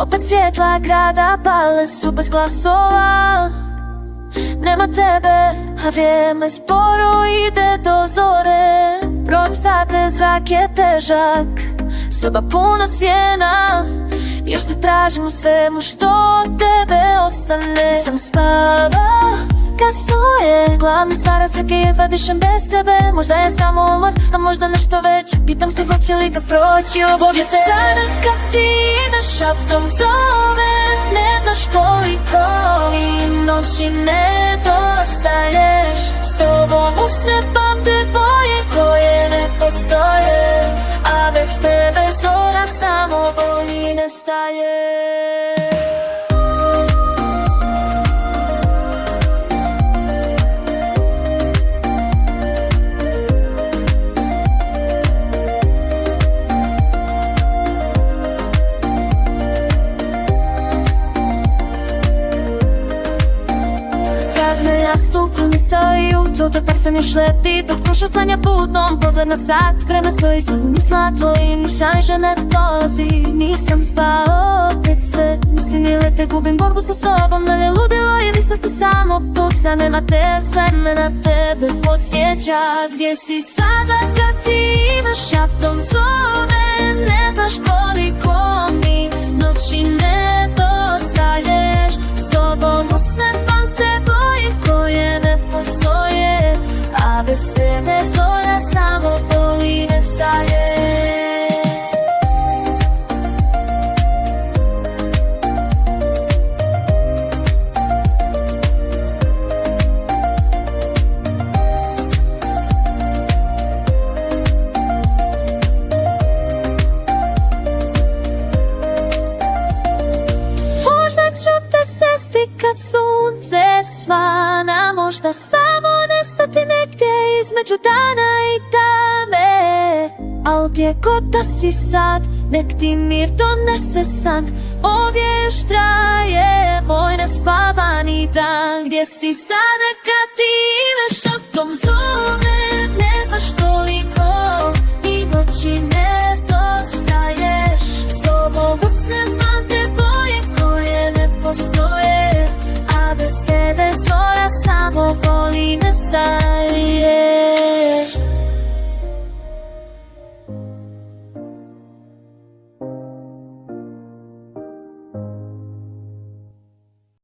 Opet svjetla grada pale su bez glasova. Nema tebe, a vrijeme sporo ide do zore. Brojim sate, zrak je težak, soba puna sjena. Još te tražim u svemu što od tebe ostane. Sam spava, kasno je, glavno stvara se kaj jedva dišem bez tebe. Možda je samo umor, a možda nešto već. Pitam se hoće li ga proći ovo vjetar. Sada kad ti na šaptom zove, ne znaš koliko i noći nedostaješ. S tobom usne pamte boje koje ne postoje, a bez tebe zora samo boli nestaje. Stupu mi stoji u to, da parfem još lepti. Dok prošao sanja budnom, pogled na sat, vreme stoji, sam misla tvojim ušaj, že ne dolazi. Nisam spao, opet sve mislim i lete, gubim borbu sa sobom. Da li je ludilo ili srce samo puca, nema te, sve me na tebe podsjeća. Gdje si sada kad ti na šaptom zove, ne znaš koliko mi noći nedostaješ. S tobom usnem pamte boje koje ne postoje, a bez tebe zora samo boli nestaje. Možda ću te sesti kad sunce svana, možda samo nestati negdje između dana i tame. Al gdje god da si sad, nek ti mir donese san. Ovdje još traje moj nespavani dan. Gdje si sada kad ti na šaptom zove, ne znaš koliko i noći nedostaješ. S tobom usnem pamte boje koje ne postoje, a bez tebe zora samo boli nestaje.